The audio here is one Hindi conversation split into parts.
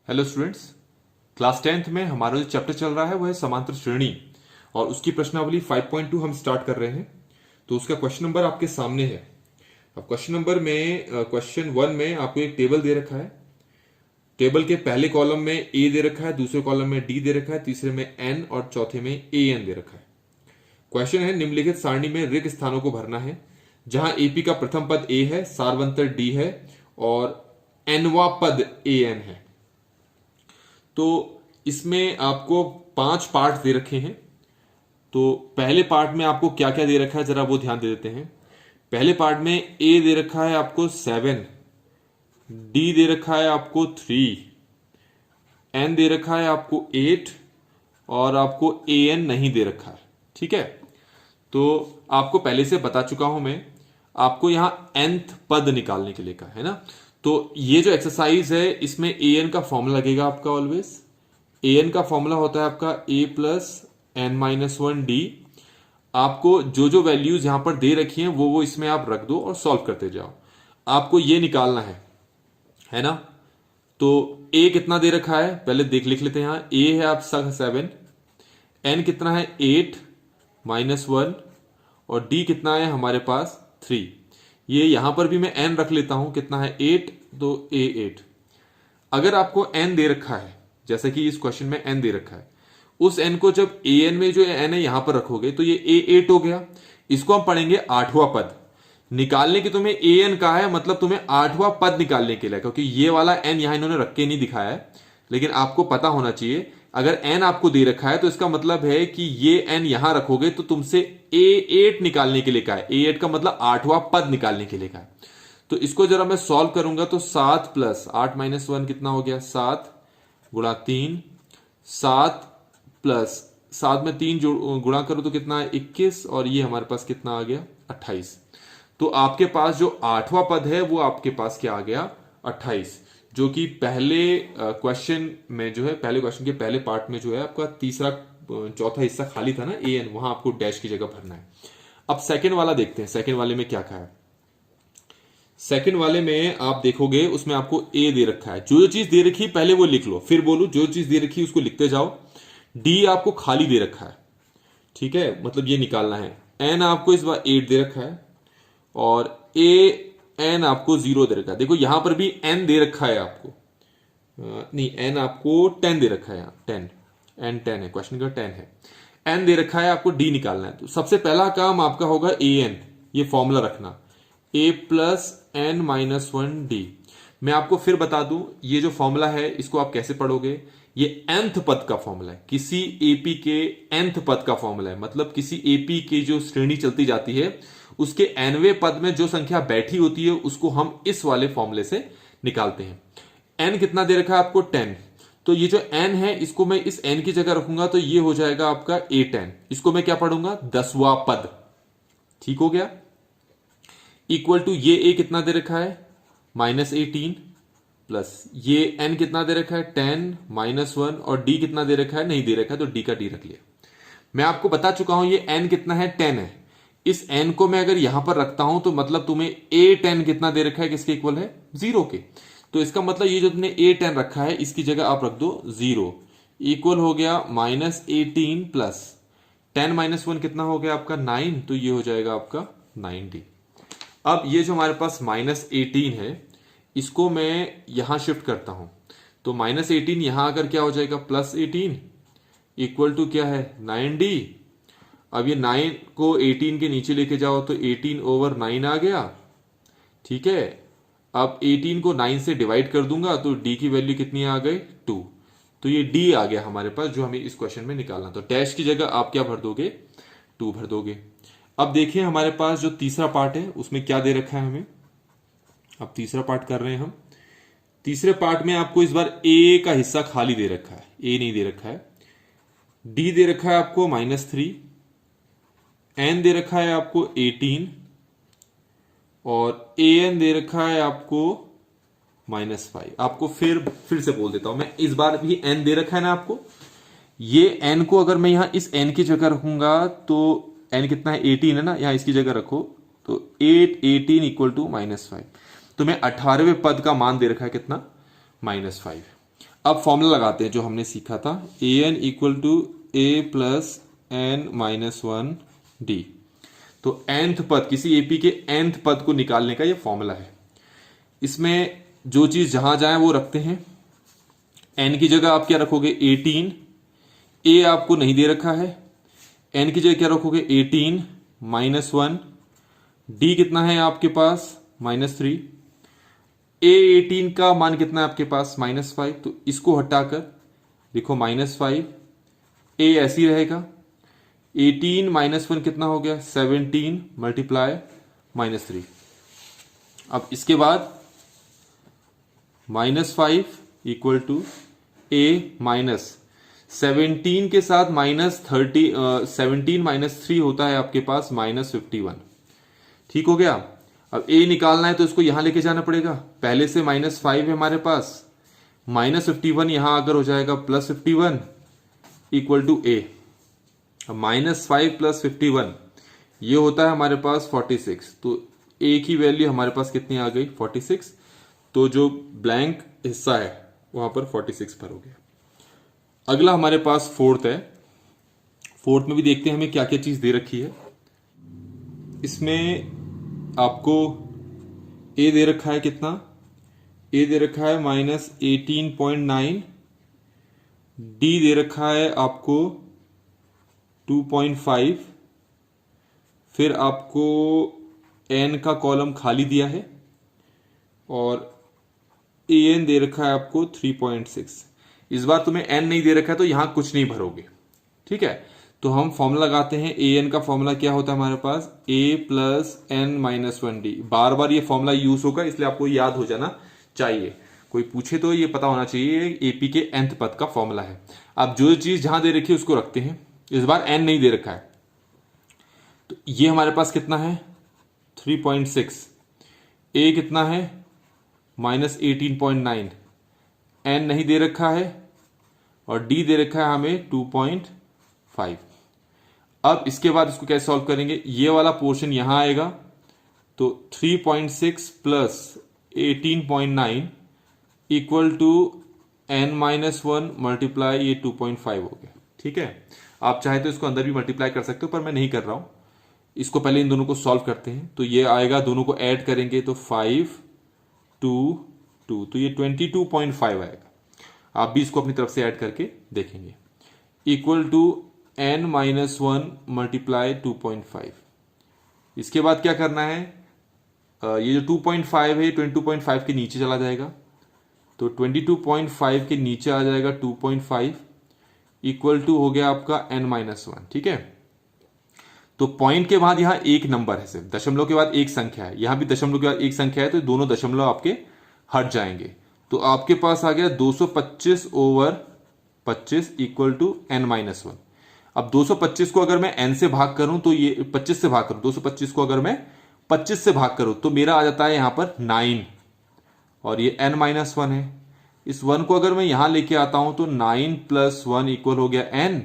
Hello students. क्लास 10th में हमारा जो चैप्टर चल रहा है वो है समांतर श्रेणी और उसकी प्रश्नावली 5.2 हम स्टार्ट कर रहे हैं। तो उसका क्वेश्चन नंबर आपके सामने है। अब क्वेश्चन नंबर में क्वेश्चन 1 में आपको एक टेबल दे रखा है। टेबल के पहले कॉलम में ए दे रखा है, दूसरे कॉलम में डी दे रखा है, तीसरे में एन और चौथे में ए एन दे रखा है। क्वेश्चन है निम्नलिखित सारणी में रिक्त स्थानों को भरना है। जहां एपी का प्रथम पद ए है, सारवंतर डी है और एनवा पद ए एन है। तो इसमें आपको 5 पार्ट दे रखे हैं। तो पहले पार्ट में आपको क्या क्या दे रखा है जरा वो ध्यान दे देते हैं। पहले पार्ट में ए दे रखा है आपको 7, डी दे रखा है आपको 3, एन दे रखा है आपको 8 और आपको ए एन नहीं दे रखा है। ठीक है, तो आपको पहले से बता चुका हूं मैं, आपको यहां nth पद निकालने के लिए कहा है ना। तो ये जो एक्सरसाइज है इसमें ए एन का फॉर्मूला लगेगा आपका ऑलवेज। ए एन का फॉर्मूला होता है आपका ए प्लस एन माइनस 1 डी। आपको जो जो वैल्यूज यहां पर दे रखी हैं वो इसमें आप रख दो और सॉल्व करते जाओ। आपको ये निकालना है ना। तो ए कितना दे रखा है पहले लिख लेते हैं। यहां ए है आप 7, एन कितना है 8 माइनस 1 और डी कितना है हमारे पास 3। ये यहां पर भी मैं n रख लेता हूं, कितना है 8, तो ए 8। अगर आपको n दे रखा है, जैसे कि इस क्वेश्चन में n दे रखा है, उस n को जब ए एन में जो n है यहां पर रखोगे तो ये ए 8 हो गया। इसको हम पढ़ेंगे 8वां पद निकालने की। तुम्हें ए एन कहा है मतलब तुम्हें 8वां पद निकालने के लिए, क्योंकि ये वाला n यहां इन्होंने रख के नहीं दिखाया है, लेकिन आपको पता होना चाहिए। अगर n आपको दे रखा है तो इसका मतलब है कि ये n यहां रखोगे तो तुमसे a8 निकालने के लिए कहा है। a8 का मतलब 8वां पद निकालने के लिए कहा है। तो इसको जरा मैं सॉल्व करूंगा तो 7 प्लस 8 माइनस 1 कितना हो गया 7 गुणा 3, 7 प्लस 7 में 3 गुणा करो तो कितना है 21 और ये हमारे पास कितना आ गया 28। तो आपके पास जो 8वां पद है वो आपके पास क्या आ गया 28, जो कि पहले क्वेश्चन में जो है, पहले क्वेश्चन के पहले पार्ट में जो है आपका तीसरा चौथा हिस्सा खाली था ना ए एन, वहां आपको डैश की जगह भरना है। अब सेकंड वाला देखते हैं, सेकंड वाले में क्या कहा है। सेकंड वाले में आप देखोगे उसमें आपको ए दे रखा है। जो जो चीज दे रखी है पहले वो लिख लो, फिर बोलो जो चीज दे रखी है उसको लिखते जाओ। डी आपको खाली दे रखा है, ठीक है, मतलब ये निकालना है। एन आपको इस बार 8 दे रखा है और ए एन आपको 0 दे रखा है। देखो यहां पर भी एन दे रखा है आपको, नहीं एन आपको 10 दे रखा है। यहां 10 एन 10 है, क्वेश्चन का 10 है। एन दे रखा है, आपको डी निकालना है। तो सबसे पहला काम आपका होगा ए एन, ये फॉर्मूला रखना, ए प्लस एन माइनस 1 डी। मैं आपको फिर बता दूं ये जो फॉर्मूला है इसको आप कैसे पढ़ोगे। ये nth पद का फॉर्मूला है, किसी एपी के nth पद का फॉर्मूला है। मतलब किसी एपी की जो श्रेणी चलती जाती है उसके nवें पद में जो संख्या बैठी होती है उसको हम इस वाले फॉर्मूले से निकालते हैं। n कितना दे रखा है आपको 10, तो ये जो n है इसको मैं इस n की जगह रखूंगा तो ये हो जाएगा आपका a10। इसको मैं क्या पढ़ूंगा 10वां पद, ठीक हो गया। इक्वल टू ये a कितना दे रखा है -18 प्लस ये n कितना दे रखा है 10 -1 और d कितना दे रखा है नहीं दे रखा है तो d का d रख लिया। मैं आपको बता चुका हूं ये n कितना है 10 है। इस n को मैं अगर यहां पर रखता हूं तो मतलब तुम्हें a10 कितना दे रखा है किसके इक्वल है 0 के। तो इसका मतलब ये जो तुमने a10 रखा है इसकी जगह आप रख दो 0, इक्वल हो गया -18 प्लस 10 -1 कितना हो गया आपका 9, तो ये हो जाएगा आपका 90। अब ये जो हमारे पास -18 है इसको मैं यहां शिफ्ट करता हूं तो -18 यहां आकर क्या हो जाएगा +18 इक्वल टू क्या है 9d। अब ये 9 को 18 के नीचे लेके जाओ तो 18/9 आ गया, ठीक है। अब 18 को 9 से डिवाइड कर दूंगा तो d की वैल्यू कितनी आ गई 2, तो ये d आ गया हमारे पास जो हमें इस क्वेश्चन में निकालना। तो डैश की जगह आप क्या भर दोगे 2 भर दोगे। अब देखिए हमारे पास जो तीसरा पार्ट है उसमें क्या दे रखा है हमें। अब तीसरा पार्ट कर रहे हैं हम। तीसरे पार्ट में आपको इस बार a का हिस्सा खाली दे रखा है, a नहीं दे रखा है। d दे रखा है आपको -3, n दे रखा है आपको 18 और an दे रखा है आपको -5। आपको फिर से बोल देता हूं मैं, इस बार भी n दे रखा है ना आपको। ये n को अगर मैं यहां इस n की जगह रखूंगा तो n कितना है 18 है ना, यहां इसकी जगह रखो तो 18 इक्वल टू -5। तो मैं 18वें पद का मान दे रखा है कितना -5। अब फॉर्मूला लगाते हैं जो हमने सीखा था, a n equal to a plus n minus one d. तो nth पद, किसी एपी के nth पद को निकालने का ये फॉर्मूला है। इसमें जो चीज जहां जाए वो रखते हैं। n की जगह आप क्या रखोगे 18, a आपको नहीं दे रखा है, n की जगह क्या रखोगे 18 माइनस वन, d कितना है आपके पास -3, a 18 का मान कितना है आपके पास -5, तो इसको हटाकर देखो -5, a ऐसे ही रहेगा। 18 माइनस वन कितना हो गया 17 मल्टीप्लाई -3। अब इसके बाद -5 इक्वल टू a माइनस 17 के साथ -30, 17 -3 होता है आपके पास -51। ठीक हो गया। अब a निकालना है तो इसको यहां लेके जाना पड़ेगा, पहले से -5 है हमारे पास, -51 यहां अगर हो जाएगा +51 इक्वल टू a। अब -5 + 51 ये होता है हमारे पास 46, तो a की वैल्यू हमारे पास कितनी आ गई 46। तो जो ब्लैंक हिस्सा है वहां पर 46 पर हो गया। अगला हमारे पास फोर्थ है। फोर्थ में भी देखते हैं हमें क्या क्या चीज दे रखी है। इसमें आपको a दे रखा है कितना, a दे रखा है -18.9, d दे रखा है आपको 2.5, फिर आपको n का कॉलम खाली दिया है और an दे रखा है आपको 3.6। इस बार तुम्हें n नहीं दे रखा है तो यहां कुछ नहीं भरोगे, ठीक है। तो हम फॉर्मूला लगाते हैं, an का फॉर्मूला क्या होता है हमारे पास a plus n minus one d. बार बार ये फॉर्मूला यूज होगा इसलिए आपको याद हो जाना चाहिए, कोई पूछे तो ये पता होना चाहिए एपी के nth पद का फॉर्मूला है। अब जो चीज जहां दे रखी है उसको रखते हैं, इस बार n नहीं दे रखा है तो ये हमारे पास कितना है 3.6, a कितना है -18.9, n नहीं दे रखा है और d दे रखा है हमें 2.5। अब इसके बाद इसको कैसे सॉल्व करेंगे, ये वाला पोर्शन यहां आएगा तो 3.6 plus 18.9 equal to n-1 multiply ये 2.5 हो गया, ठीक है। आप चाहे तो इसको अंदर भी मल्टीप्लाई कर सकते हो पर मैं नहीं कर रहा हूं। इसको पहले इन दोनों को सॉल्व करते हैं तो ये आएगा, दोनों को ऐड करेंगे तो 5 2 2 तो ये 22.5 आएगा। आप भी इसको अपनी तरफ से ऐड करके देखेंगे, इक्वल टू n-1 मल्टीप्लाई 2.5। इसके बाद क्या करना है, ये जो 2.5 है 22.5 के नीचे चला जाएगा तो 22.5 के नीचे आ जाएगा 2.5 इक्वल टू हो गया आपका n-1, ठीक है। तो पॉइंट के बाद यहां एक नंबर है, सिर्फ दशमलव के बाद एक संख्या है, यहां भी दशमलव के बाद एक संख्या है तो दोनों दशमलव आपके हट जाएंगे। तो आपके पास आ गया 225/25 इक्वल टू n-1। अब 225 को अगर मैं n से भाग करूं तो ये 25 से भाग करूं, 225 को अगर मैं 25 से भाग करूं तो मेरा आ जाता है यहां पर 9 और ये n-1 है। इस 1 को अगर मैं यहां लेके आता हूं तो 9 + 1 इक्वल हो गया n,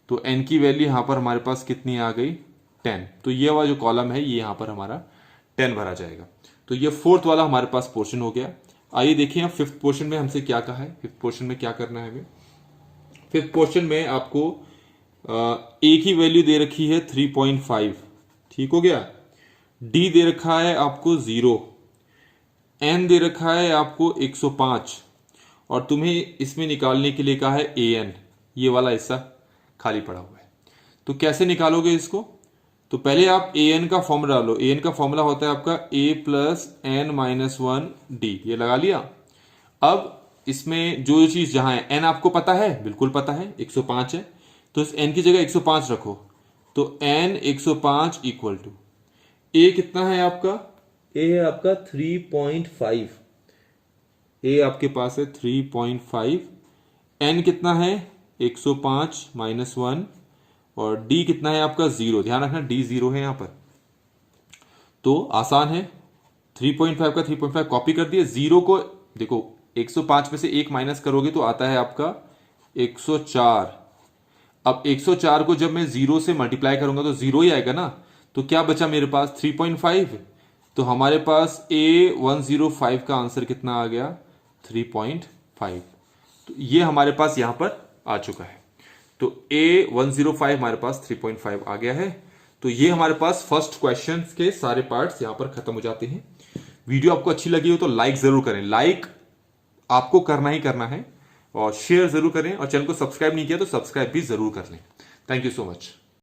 तो n की वैल्यू यहां पर हमारे पास कितनी आ गई 10। तो ये वाला जो कॉलम है ये यहां पर हमारा 10 भरा जाएगा। तो ये फोर्थ वाला हमारे पास पोर्शन हो गया। आइए देखिए फिफ्थ पोर्शन में हमसे क्या कहा है। फिफ्थ पोर्शन में क्या करना है हमें, फिफ्थ पोर्शन में आपको a की वैल्यू दे रखी है 3.5, ठीक हो गया। d दे रखा है आपको 0, n दे रखा है आपको 105 और तुम्हें इसमें निकालने के लिए कहा है an, ये वाला हिस्सा खाली पड़ा हुआ है। तो कैसे निकालोगे इसको, तो पहले आप an का फॉर्मूला डालो। an का फॉर्मूला होता है आपका a प्लस n-1 d, ये लगा लिया। अब इसमें जो चीज जहां है n आपको पता है, बिल्कुल पता है 105 है, तो इस n की जगह 105 रखो तो n 105 इक्वल टू a कितना है आपका, a है आपका 3.5, a आपके पास है 3.5, n कितना है 105 -1 और d कितना है आपका 0, ध्यान रखना d 0 है यहां पर। तो आसान है, 3.5 का 3.5 कॉपी कर दिए, 0 को देखो 105 में से 1 माइनस करोगे तो आता है आपका 104। अब 104 को जब मैं 0 से मल्टीप्लाई करूंगा तो 0 ही आएगा ना, तो क्या बचा मेरे पास 3.5। तो हमारे पास A105 का आंसर कितना आ गया 3.5। तो ये हमारे पास यहां पर आ चुका है। तो A105 हमारे पास 3.5 आ गया है। तो ये हमारे पास फर्स्ट क्वेश्चन के सारे पार्ट्स यहां पर खत्म हो जाते हैं। वीडियो आपको अच्छी लगी हो तो लाइक जरूर करें, लाइक आपको करना ही करना है, और शेयर जरूर करें, और चैनल को सब्सक्राइब नहीं किया तो सब्सक्राइब भी जरूर कर लें। Thank you so much.